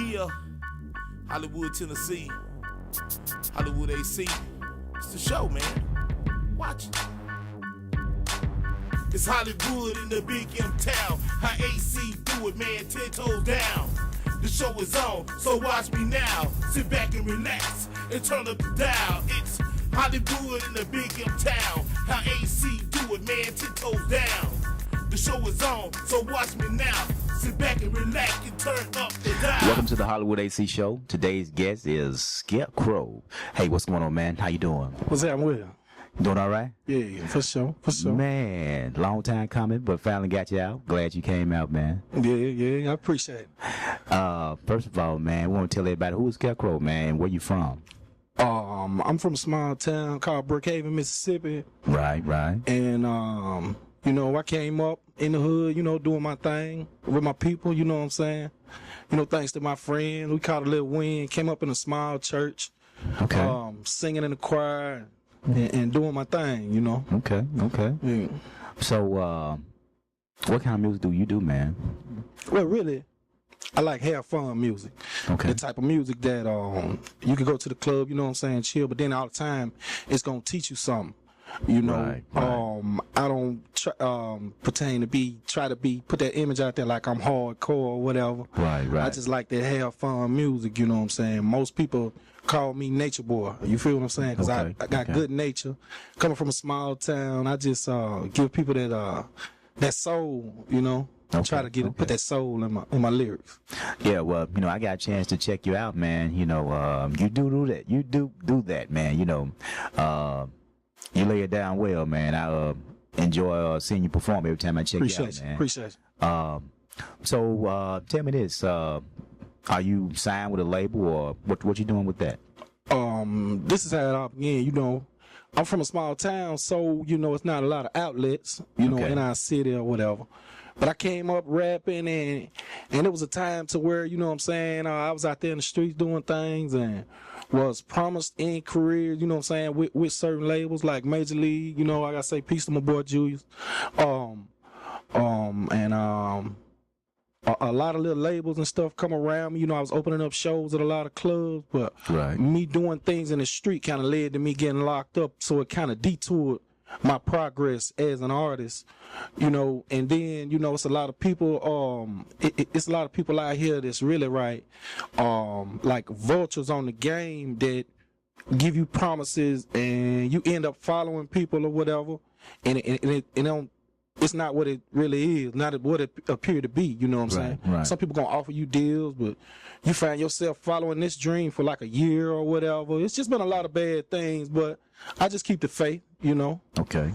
Yeah, Hollywood, Tennessee, Hollywood AC. It's the show, man. Watch it. It's Hollywood in the big M town. How AC do it, man, 10 toes down. The show is on, so watch me now. Sit back and relax and turn up the dial. It's Hollywood in the big M town. How AC do it, man, 10 toes down. The show is on, so watch me now. Sit back and relax and turn up the dial. Welcome to the Hollywood AC Show. Today's guest is Scarecrow. Hey, what's going on, man? How you doing? What's that? I'm well. Doing all right? Yeah, for sure, for sure. Man, long time coming, but finally got you out. Glad you came out, man. Yeah, I appreciate it. First of all, man, we want to tell everybody who is Scarecrow, man, and where you from? I'm from a small town called Brookhaven, Mississippi. Right. And, you know, I came up in the hood, you know, doing my thing with my people, you know what I'm saying? You know, thanks to my friend, we caught a little wind, came up in a small church. Okay. Singing in the choir and doing my thing, you know. Okay. Yeah. So, what kind of music do you do, man? Well, really, I like have fun music. Okay. The type of music that you can go to the club, you know what I'm saying, chill, but then all the time it's gonna teach you something. You know, Right. I don't try to put that image out there like I'm hardcore or whatever. Right. I just like to have fun music, you know what I'm saying? Most people call me nature boy. You feel what I'm saying? Because Okay, I got okay. good nature. Coming from a small town, I just give people that soul, you know. Okay, Try to put that soul in my lyrics. Yeah, well, you know, I got a chance to check you out, man. You know, you do that. You do that, man. You know, you lay it down well, man. I enjoy seeing you perform every time I check you out, man. Appreciate you. So tell me this: are you signed with a label, or what you doing with that? This is how it all began. You know, I'm from a small town, so you know it's not a lot of outlets, you know, Okay. in our city or whatever. But I came up rapping, and it was a time to where, you know what I'm saying, I was out there in the streets doing things and was promised in career, you know what I'm saying, with certain labels like Major League, you know, I gotta say peace to my boy Julius. A lot of little labels and stuff come around me. You know, I was opening up shows at a lot of clubs, but Right. me doing things in the street kind of led to me getting locked up, so it kind of detoured my progress as an artist, you know. And then, you know, it's a lot of people, it's a lot of people out here that's really right, like vultures on the game that give you promises and you end up following people or whatever, and it's not what it really is, not what it appeared to be, you know what I'm saying? Right. Some people gonna offer you deals, but you find yourself following this dream for like a year or whatever. It's just been a lot of bad things, but I just keep the faith, you know? Okay.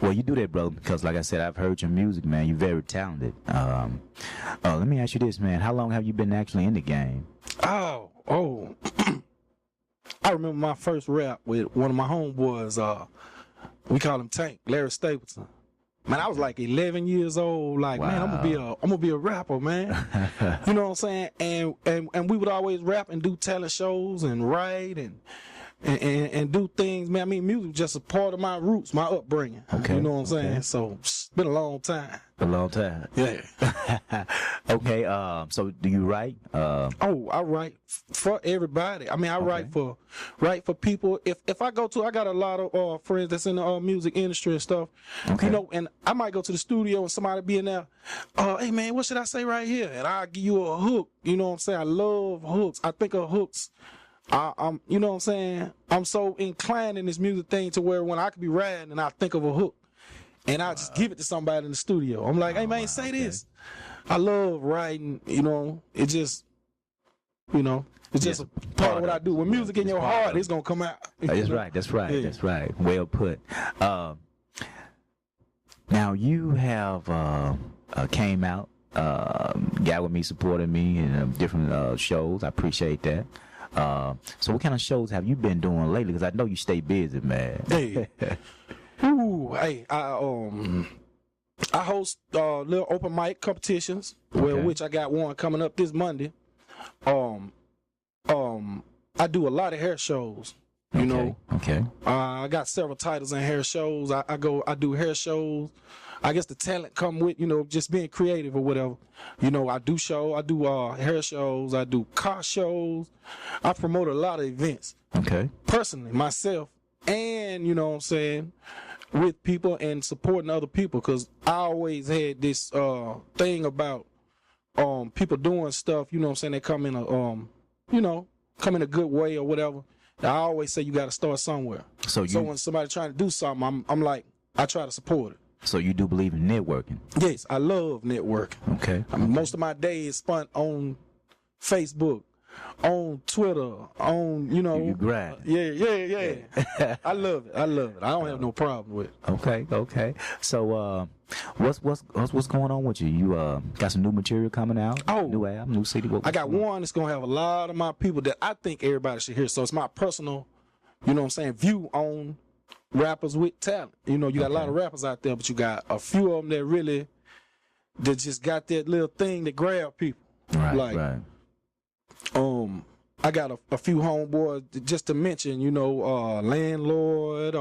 Well, you do that, brother, because like I said, I've heard your music, man. You're very talented. Let me ask you this, man. How long have you been actually in the game? Oh. I remember my first rap with one of my homeboys, we call him Tank, Larry Stapleton. Man, I was like 11 years old. Like, Wow. man, I'm gonna be a rapper, man. You know what I'm saying? And we would always rap and do talent shows and write and do things, man. I mean, music was just a part of my roots, my upbringing. Okay, You know what I'm saying? okay. So it's been a long time. A long time. Yeah. Okay. So do you write? Oh, I write for everybody. I mean, I write for people. If I got a lot of friends that's in the music industry and stuff. Okay. You know, and I might go to the studio and somebody be in there. Hey man, what should I say right here? And I'll give you a hook. You know what I'm saying? I love hooks. I think of hooks. I'm, you know what I'm saying? I'm so inclined in this music thing to where when I could be riding and I think of a hook, and I just give it to somebody in the studio. I'm like, hey man, say this. I love writing. You know, it just, you know, it's just a part of what I do. When music in your heart, it's gonna come out. That's right. Yeah. That's right. Well put. Now you have came out, got with me, supported me in different shows. I appreciate that. So what kind of shows have you been doing lately? Because I know you stay busy, man. Hey, ooh, hey, I host little open mic competitions, which I got one coming up this Monday. I do a lot of hair shows. You know, Okay. I got several titles in hair shows. I do hair shows. I guess the talent come with, you know, just being creative or whatever. You know, I do hair shows. I do car shows. I promote a lot of events. Okay. Personally, myself, and, you know what I'm saying, with people and supporting other people, because I always had this thing about people doing stuff, you know what I'm saying, they come in a come in a good way or whatever. I always say you got to start somewhere. So when somebody trying to do something, I'm like, I try to support it. So you do believe in networking? Yes, I love networking. Okay. I mean, most of my day is spent on Facebook, on Twitter, on, you know. You grind. Yeah. I love it. I don't have no problem with it. Okay. So what's going on with you? You got some new material coming out? Oh. New album, new CD? I got one that's going to have a lot of my people that I think everybody should hear. So it's my personal, you know what I'm saying, view on rappers with talent. You know, you got a lot of rappers out there, but you got a few of them that just got that little thing that grab people. Right. I got a few homeboys just to mention, you know, Landlord,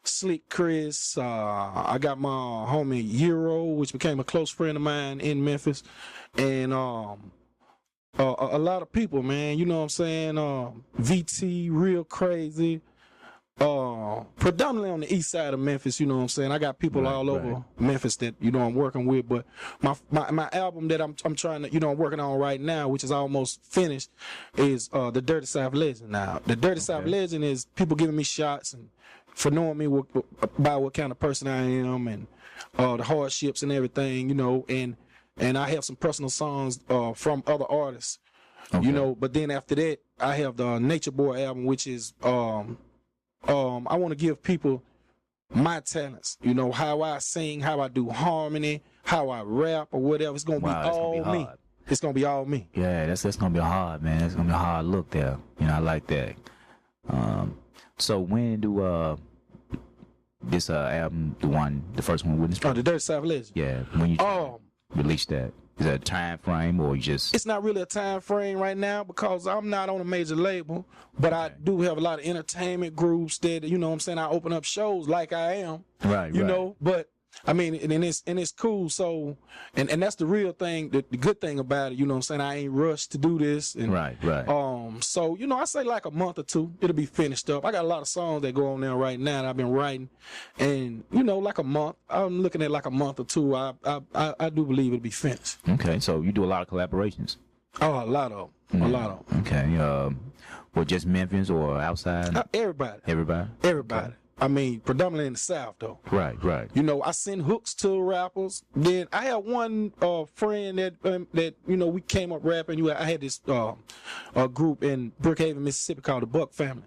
Slick Chris. I got my homie Euro, which became a close friend of mine in Memphis, and a lot of people, man. You know what I'm saying? VT, Real Crazy. Predominantly on the east side of Memphis, you know what I'm saying. I got people all over Memphis that, you know, I'm working with, but my album that I'm trying to, you know, I'm working on right now, which is almost finished, is the Dirty South Legend. Now, the Dirty South Legend is people giving me shots and for knowing me about what kind of person I am and the hardships and everything, you know, and I have some personal songs from other artists, you know. But then after that, I have the Nature Boy album, which is I want to give people my talents, you know, how I sing, how I do harmony, how I rap or whatever. It's gonna be all me. It's gonna be all me. Yeah, that's gonna be hard, man. That's gonna be a hard look there. You know, I like that. So when do this album, the first one, wouldn't the Dirty South Legend? Yeah, when you release that? Is that a time frame or you just? It's not really a time frame right now because I'm not on a major label, but I do have a lot of entertainment groups that, you know what I'm saying, I open up shows like I am. You know, but I mean, and it's cool. So, and that's the real thing, the good thing about it, you know what I'm saying? I ain't rushed to do this. And, right. So, you know, I say like a month or two, it'll be finished up. I got a lot of songs that go on there right now that I've been writing. And, you know, like a month, I'm looking at like a month or two, I do believe it'll be finished. Okay. So you do a lot of collaborations? Oh, a lot of them. A lot of them. Okay. Well, just Memphis or outside? Everybody. Okay. I mean, predominantly in the South, though. Right. You know, I send hooks to rappers. Then I had one friend that you know, we came up rapping. I had this group in Brookhaven, Mississippi called the Buck Family.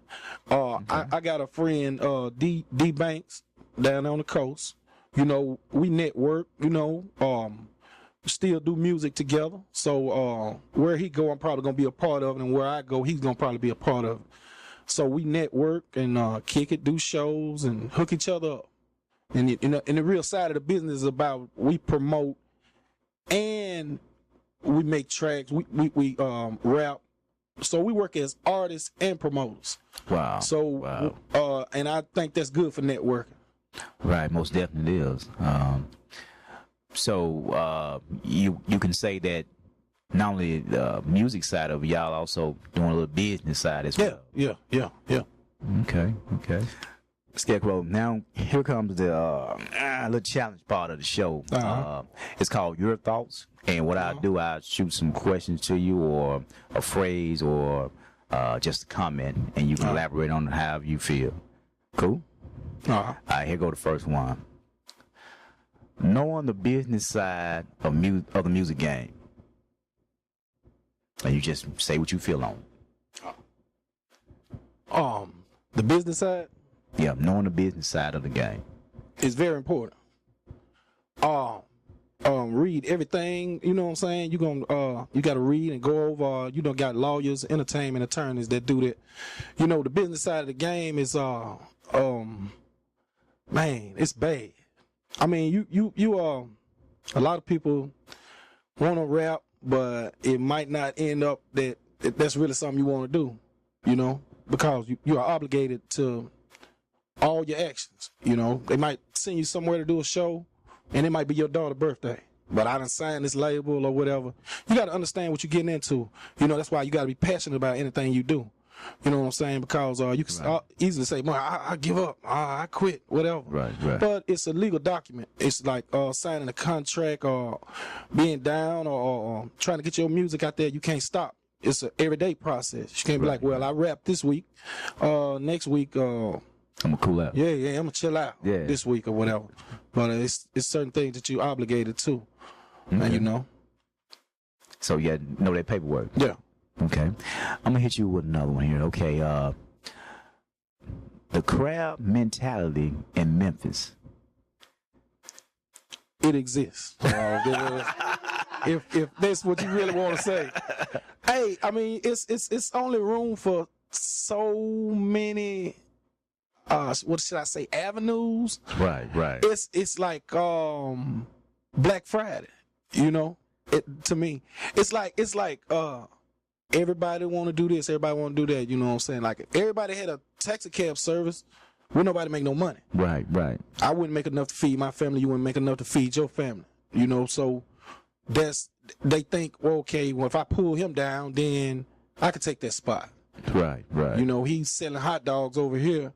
I got a friend, D Banks, down on the coast. You know, we network. You know, still do music together. So where he go, I'm probably gonna be a part of it, and where I go, he's gonna probably be a part of it. So we network and kick it, do shows, and hook each other up. And you know, and the real side of the business is about we promote and we make tracks. We rap. So we work as artists and promoters. Wow. So and I think that's good for networking. Right, most definitely is. So you can say that. Not only the music side of it, y'all also doing a little business side as well. Yeah. Okay. Scarecrow, now here comes the little challenge part of the show. It's called Your Thoughts. And what I do, I shoot some questions to you or a phrase or just a comment, and you can elaborate on how you feel. Cool? All right, here go the first one. Knowing the business side of the music game. And you just say what you feel on. The business side? Yeah, knowing the business side of the game. It's very important. Read everything, you know what I'm saying? You gotta read and go over, you know, got lawyers, entertainment attorneys that do that. You know, the business side of the game is man, it's bad. I mean, you a lot of people wanna rap, but it might not end up that's really something you want to do, you know. because you are obligated to all your actions. You know, they might send you somewhere to do a show, and it might be your daughter's birthday. But I done signed this label or whatever. You got to understand what you're getting into. You know, that's why you got to be passionate about anything you do. You know what I'm saying? Because you can easily say, "Man, I give up. I quit. Whatever." Right. But it's a legal document. It's like signing a contract or being down or trying to get your music out there. You can't stop. It's an everyday process. You can't be like, "Well, I rap this week. Next week, I'm gonna cool out. Yeah, I'm gonna chill out this week or whatever." But it's certain things that you obligated to, and you know. So you know that paperwork. Yeah. Okay. I'm gonna hit you with another one here. Okay. The crab mentality in Memphis. It exists. If that's what you really want to say. Hey, I mean, it's only room for so many. What should I say? Avenues. Right. It's like Black Friday. You know, to me, it's like everybody want to do this, everybody want to do that. You know what I'm saying? Like if everybody had a taxi cab service, would nobody make no money? Right. I wouldn't make enough to feed my family. You wouldn't make enough to feed your family. You know, so they think, well, okay, well if I pull him down, then I could take that spot. Right. You know, he's selling hot dogs over here.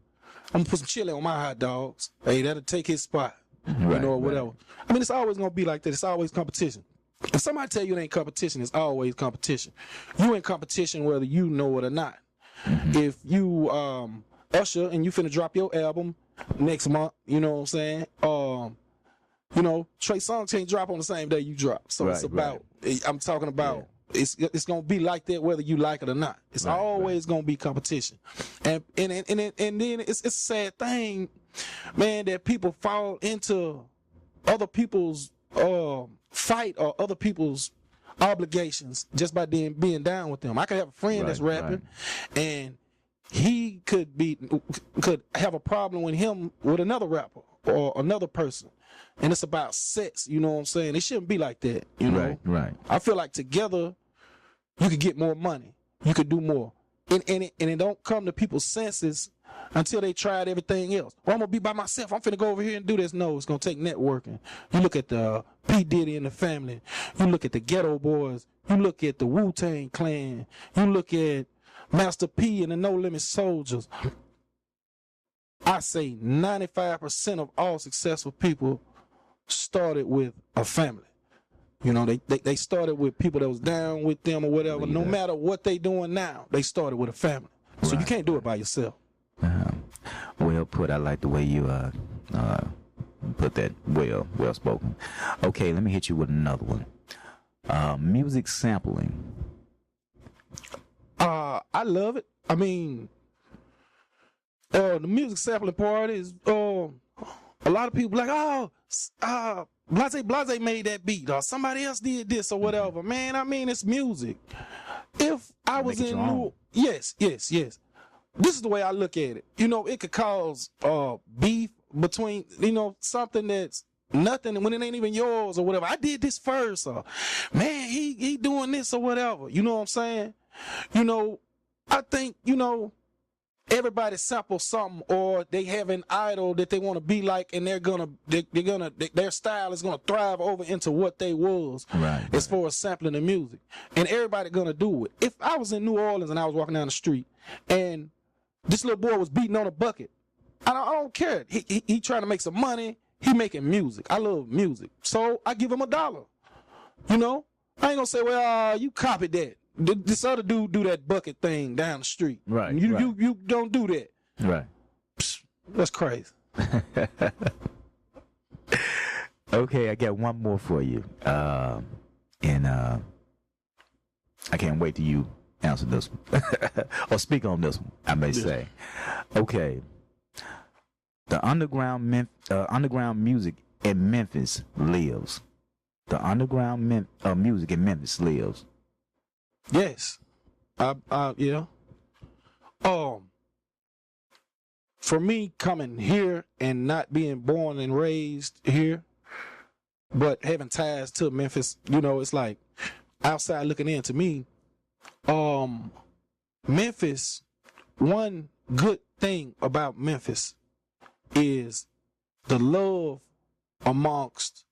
I'm gonna put some chili on my hot dogs. Hey, that'll take his spot. You know, or whatever. I mean, it's always gonna be like that. It's always competition. If somebody tell you it ain't competition, it's always competition. You in competition whether you know it or not. If you Usher and you finna drop your album next month, you know what I'm saying? You know, Trey Songz can't drop on the same day you drop. So it's about I'm talking about it's gonna be like that whether you like it or not. It's always gonna be competition. And then it's a sad thing, man, that people fall into other people's fight or other people's obligations just by being down with them. I could have a friend that's rapping and he could have a problem with another rapper or another person, and it's about sex. You know what I'm saying? It shouldn't be like that. You know, right. I feel like together you could get more money, you could do more, and it don't come to people's senses until they tried everything else. Well, I'm gonna be by myself. I'm finna go over here and do this. No, it's gonna take networking. You look at the P. Diddy and the family. You look at the Ghetto Boys. You look at the Wu-Tang Clan. You look at Master P and the No Limit Soldiers. I say 95% of all successful people started with a family. You know, they started with people that was down with them or whatever. No matter what they doing now, they started with a family. So you can't do it by yourself. Well put. I like the way you put that. Well spoken. Okay, let me hit you with another one. Music sampling. I love it. I mean, the music sampling part is a lot of people like, Blase made that beat or somebody else did this or whatever. Man, I mean, it's music. If I was in yes. This is the way I look at it. You know, it could cause beef between, you know, something that's nothing when it ain't even yours or whatever. I did this first, or man, he doing this or whatever. You know what I'm saying? You know, I think, you know, everybody samples something, or they have an idol that they want to be like, and their style is gonna thrive over into what they was as far as sampling the music, and everybody gonna do it. If I was in New Orleans and I was walking down the street and this little boy was beating on a bucket, I don't care. He trying to make some money. He making music. I love music, so I give him $1. You know, I ain't gonna say, well, you copied that. This other dude do that bucket thing down the street. Right. You don't do that. Right. Psst, that's crazy. Okay, I got one more for you. And I can't wait till you answer this one. Or speak on this one, I may say. Okay. The underground music in Memphis lives. The underground music in Memphis lives. Yes. Yeah. For me, coming here and not being born and raised here, but having ties to Memphis, you know, it's like outside looking in to me, Memphis one good thing about Memphis is the love amongst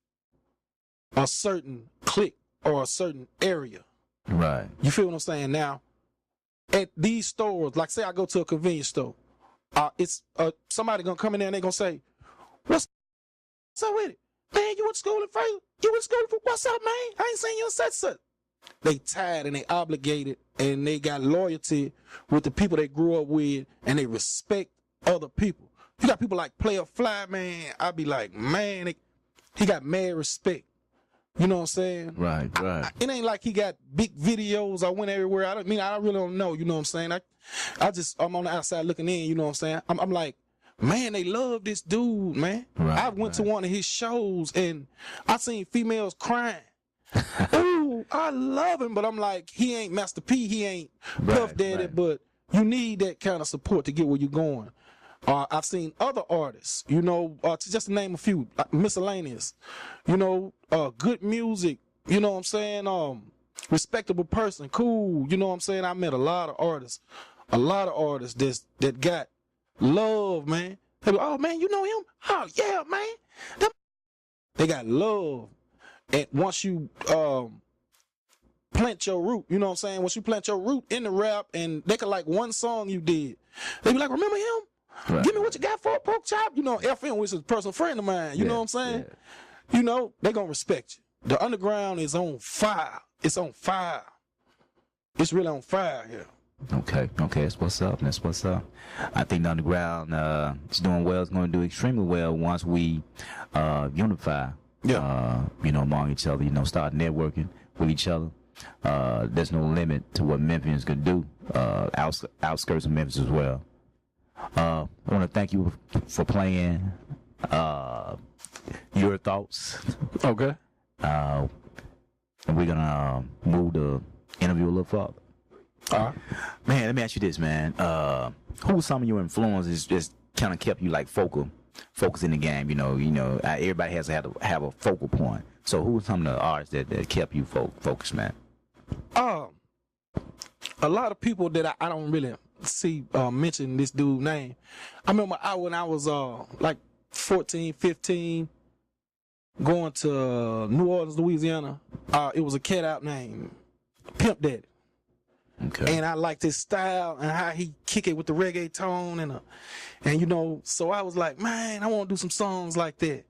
a certain clique or a certain area. Right. You feel what I'm saying? Now, at these stores, like say I go to a convenience store, it's somebody gonna come in there and they gonna say, what's up with it? Man, you went to school in Fraser? You went to school for what's up, man? I ain't seen you in such. They tired and they obligated and they got loyalty with the people they grew up with and they respect other people. You got people like Player Fly, man. I be like, man, he got mad respect. You know what I'm saying? Right. It ain't like he got big videos. I went everywhere. I really don't know. You know what I'm saying? I'm on the outside looking in. You know what I'm saying? I'm like, man, they love this dude, man. Right, I went to one of his shows and I seen females crying. Ooh, I love him, but I'm like, he ain't Master P, he ain't Puff Daddy, but you need that kind of support to get where you're going. I've seen other artists, you know, to just name a few, like miscellaneous, you know, good music, you know what I'm saying? Respectable person, cool, you know what I'm saying? I met a lot of artists that got love, man. They like, oh man, you know him? Oh yeah, man. They got love. And once you plant your root, you know what I'm saying? Once you plant your root in the rap and they could like one song you did, they be like, remember him? Right. Give me what you got for a pork chop. You know, FM, which is a personal friend of mine. You know what I'm saying? Yeah. You know, they gonna respect you. The underground is on fire. It's on fire. It's really on fire here. Okay, that's what's up. I think the underground is doing well. It's going to do extremely well once we unify. Yeah. You know, among each other. You know, start networking with each other. There's no limit to what Memphians can do. Outskirts of Memphis as well. I want to thank you for playing your thoughts. Okay. And we're gonna move the interview a little further. Man, let me ask you this, man. Who were some of your influences just kind of kept you like focus in the game? You know, everybody has to have a focal point. So who were some of the artists that kept you focused, man? A lot of people that I don't really see mention this dude's name. I remember when I was like 14, 15, going to New Orleans, Louisiana. It was a cat out named Pimp Daddy. Okay. And I liked his style and how he kick it with the reggae tone and you know, so I was like, man, I want to do some songs like that.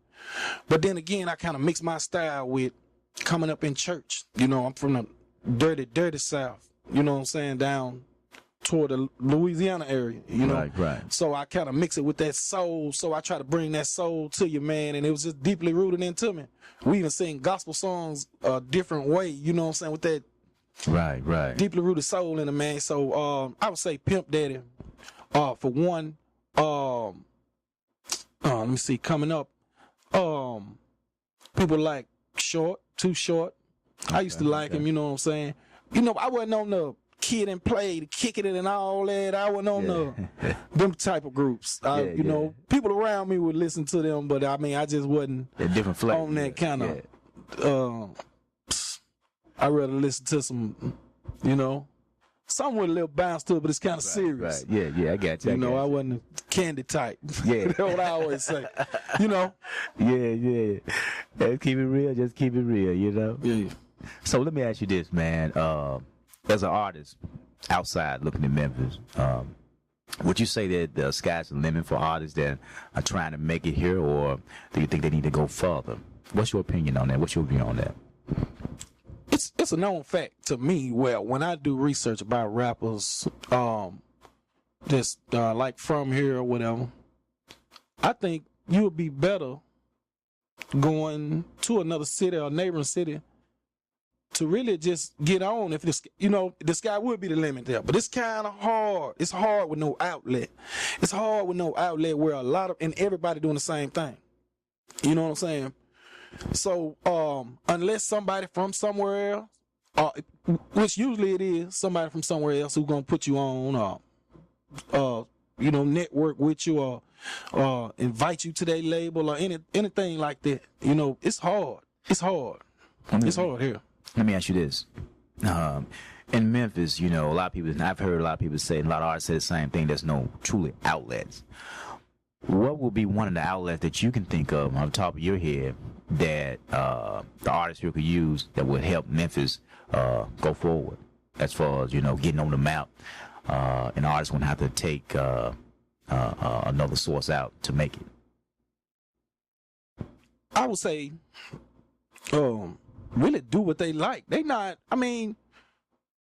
But then again, I kind of mixed my style with coming up in church. You know, I'm from the dirty South. You know what I'm saying? Down toward the Louisiana area, you know? Right. So I kind of mix it with that soul. So I try to bring that soul to you, man. And it was just deeply rooted into me. We even sing gospel songs a different way, you know what I'm saying? With that Right. deeply rooted soul in the man. So I would say Pimp Daddy for one. Let me see, coming up, people like Too Short. I used to like him, you know what I'm saying? You know, I wasn't on the Kid and Play, the Kicking It and all that. I wasn't on them type of groups. You know, people around me would listen to them, but I mean, I just wasn't different flavor, on that kind of I'd rather listen to some, you know, something with a little bounce to it, but it's kind of serious. Right. Yeah, I got you. You know, I wasn't a candy type. Yeah. That's what I always say. You know? Yeah. Just keep it real, you know? Yeah. So let me ask you this, man. As an artist outside looking at Memphis, would you say that the sky's the limit for artists that are trying to make it here, or do you think they need to go further? What's your opinion on that? What's your view on that? It's a known fact to me. Well, when I do research about rappers, just like from here or whatever, I think you would be better going to another city or neighboring city to really just get on. If this, you know, the sky would be the limit there, but it's kind of hard. It's hard with no outlet. It's hard with no outlet where and everybody doing the same thing. You know what I'm saying? So, unless somebody from somewhere else, which usually it is somebody from somewhere else who's gonna put you on, you know, network with you or invite you to their label or anything like that. You know, it's hard. It's hard. It's hard here. Let me ask you this. in Memphis, you know, a lot of people, and I've heard a lot of people say, and a lot of artists say the same thing, there's no truly outlets. What would be one of the outlets that you can think of on the top of your head that the artists here could use that would help Memphis go forward as far as, you know, getting on the map? An artist wouldn't have to take another source out to make it. I would say, really do what they like. They not, I mean,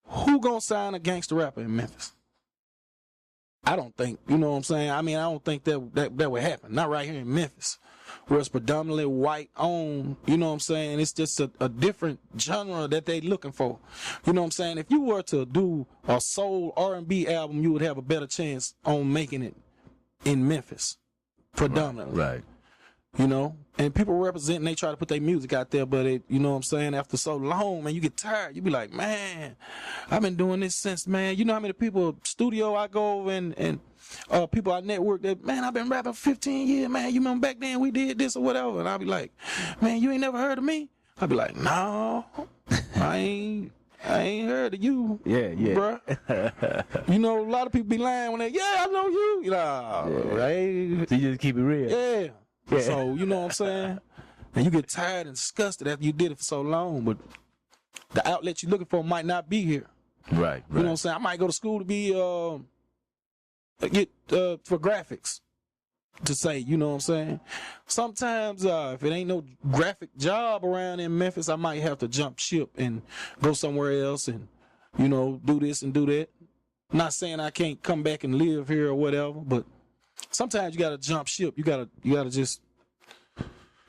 who gonna sign a gangster rapper in Memphis? I don't think, you know what I'm saying? I mean, I don't think that would happen. Not right here in Memphis, where it's predominantly white owned, you know what I'm saying? It's just a different genre that they looking for. You know what I'm saying? If you were to do a soul R&B album, you would have a better chance on making it in Memphis, predominantly. Right. You know, and people representing, they try to put their music out there, but it, you know what I'm saying, after so long, man, you get tired. You be like, man, I've been doing this since, man, you know how many people, studio I go over and people I network that, man, I've been rapping for 15 years, man, you remember back then we did this or whatever, and I'll be like, man, you ain't never heard of me? I'll be like, no, I ain't heard of you, bruh. You know, a lot of people be lying when they, I know you, you know, right? So you just keep it real. Yeah. So, you know what I'm saying? And you get tired and disgusted after you did it for so long, but the outlet you're looking for might not be here. Right. You know what I'm saying? I might go to school to be, for graphics, to say, you know what I'm saying? Sometimes, if it ain't no graphic job around in Memphis, I might have to jump ship and go somewhere else and, you know, do this and do that. Not saying I can't come back and live here or whatever, but sometimes you gotta jump ship. You gotta just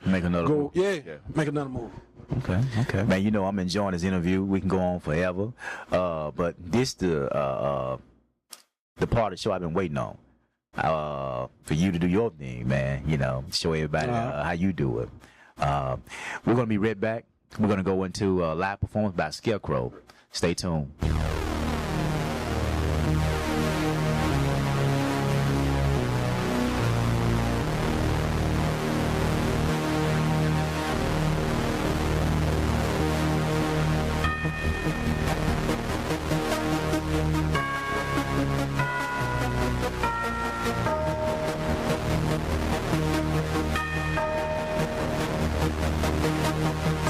make another move. Make another move. Okay. Man, you know I'm enjoying this interview. We can go on forever. But this the part of the show I've been waiting on. For you to do your thing, man. You know, show everybody how you do it. We're gonna be right back. We're gonna go into a live performance by Scarecrow. Stay tuned.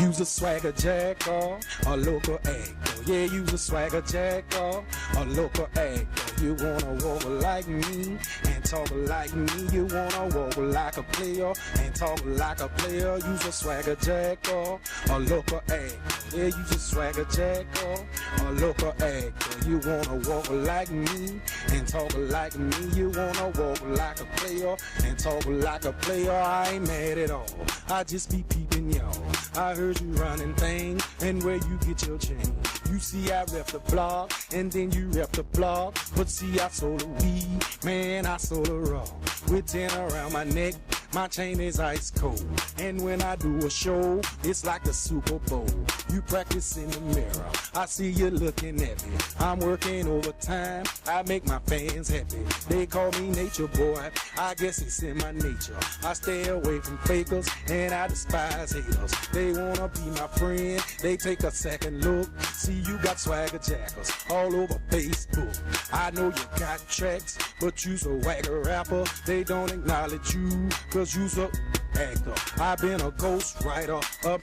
Use a swagger jack or a local actor. Yeah, use a swagger jack or a local actor. You wanna walk like me and talk like me. You wanna walk like a player and talk like a player. Use a swagger jack or a local actor. Yeah, use a swagger jack or a local actor. You wanna walk like me and talk like me. You wanna walk like a player and talk like a player. I ain't mad at all. I just be peeping y'all. I heard you running things and where you get your chain. You see I rep the block and then you rep the block. But see I sold a weed, man I sold a raw. With 10 around my neck, my chain is ice cold. And when I do a show, it's like the Super Bowl. You practice in the mirror, I see you looking at me. I'm working overtime, I make my fans happy. They call me nature boy, I guess it's in my nature. I stay away from fakers and I despise haters. They wanna be my friend, they take a second look. See you got swagger jackers all over Facebook. I know you got tracks, but you's a wagger rapper. They don't acknowledge you, cause you's a actor. I've been a ghost writer up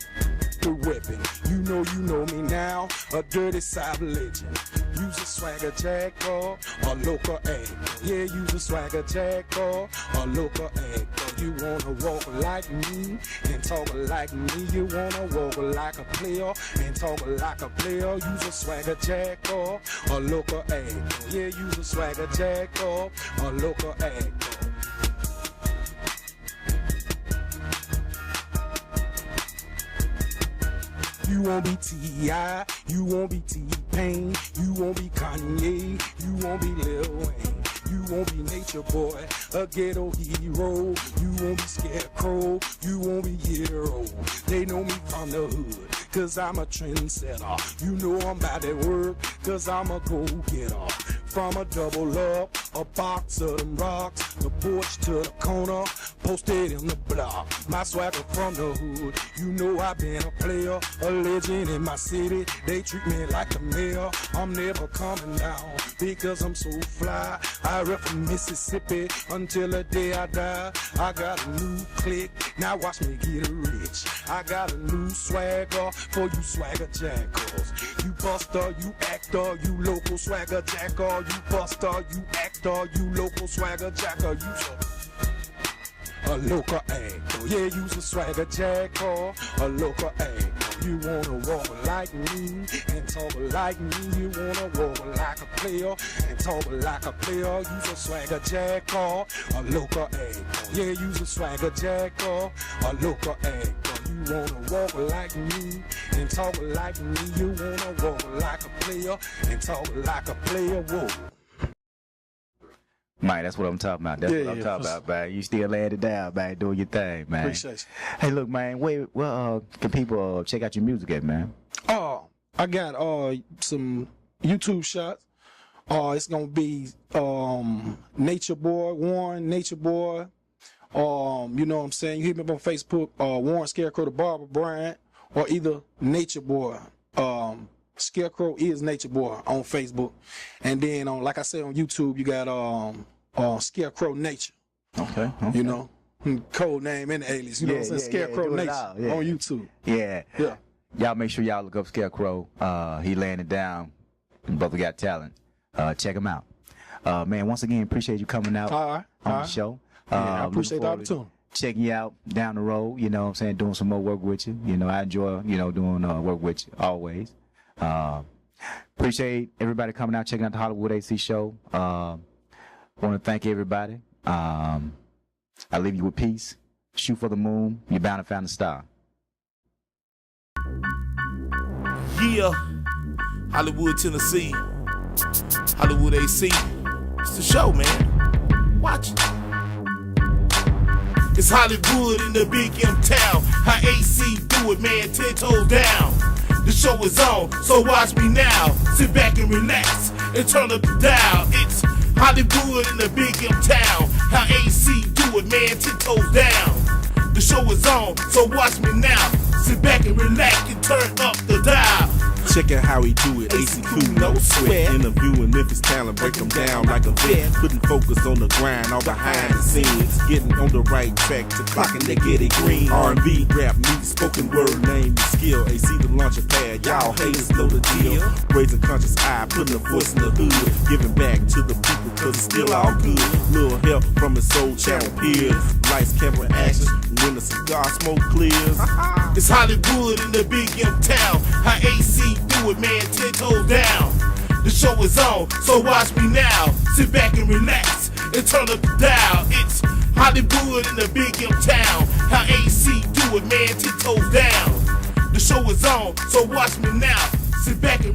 the weapon. You know me now, a dirty cyber legend. Use a swagger jack or a local actor. Yeah, use a swagger jack or a local actor. You wanna walk like me and talk like me. You wanna walk like a player and talk like a player. Use a swagger jack or a local actor. Yeah, use a swagger jack or a local actor. You won't be T.I., you won't be T-Pain, you won't be Kanye, you won't be Lil Wayne. You won't be nature boy, a ghetto hero. You won't be Scarecrow, you won't be hero. They know me from the hood, cause I'm a trendsetter. You know I'm about that work, cause I'm a go-getter. From a double up A box of them rocks, the porch to the corner, posted in the block. My swagger from the hood, you know I've been a player, a legend in my city. They treat me like a mayor. I'm never coming down because I'm so fly. I rep from Mississippi until the day I die. I got a new clique, now watch me get rich. I got a new swagger for you swagger jackals. You buster, you actor, you local swagger jacker. You buster, you actor, you local swagger jacker. You a local actor, yeah, you's a swagger jacker. A local actor, you wanna walk like me and talk like me. You wanna walk like a player and talk like a player. You's a swagger jacker. A local actor, yeah, you's a swagger jacker. A local actor. You wanna walk like me and talk like me. You wanna walk like a player and talk like a player. Whoa. Man, that's what I'm talking about. That's what I'm talking about, man. You still laying it down, man, doing your thing, man. Appreciate you. Hey, look, man, where can people check out your music at, man? I got some YouTube shots. It's gonna be Nature Boy, Warren, Nature Boy. You know what I'm saying? You hit me up on Facebook, Warren Scarecrow the Barber Bryant, or either Nature Boy. Scarecrow is Nature Boy on Facebook. And then like I said on YouTube, you got Scarecrow Nature. Okay. You know? Code name and alias. You know what I'm saying? Scarecrow Nature on YouTube. Yeah. Yeah. Y'all make sure y'all look up Scarecrow. He laying it down. Brother got talent. Check him out. Man, once again, appreciate you coming out on the show. I appreciate the opportunity. Checking you out down the road, you know what I'm saying, doing some more work with you. You know, I enjoy, doing work with you always. Appreciate everybody coming out, checking out the Hollywood AC show. Want to thank everybody. I leave you with peace. Shoot for the moon. You're bound to find a star. Yeah, Hollywood, Tennessee, Hollywood AC. It's the show, man. Watch it. It's Hollywood in the big M town. How AC do it, man, 10 toes down. The show is on, so watch me now. Sit back and relax and turn up the dial. It's Hollywood in the big M town. How AC do it, man, 10 toes down. The show is on, so watch me now. Sit back and relax and turn up the dial. Check out how he do it, AC cool, no sweat. Interviewing Memphis talent, break them down like a vet. Putting focus on the grind, all behind the scenes. Getting on the right track to clocking they get it green. R&B, rap, music, spoken word, name and skill. AC the launcher pad, y'all haters know the deal. Raising conscious eye, putting a voice in the hood. Giving back to the people, cause it's still all good. Little help from his soul channel peers. Lights, camera, action, when the cigar smoke clears. It's Hollywood in the big M town. How AC do it, man, 10 toes down. The show is on, so watch me now. Sit back and relax and turn up the dial. It's Hollywood in the big M town. How AC do it, man, 10 toes down. The show is on, so watch me now. Sit back and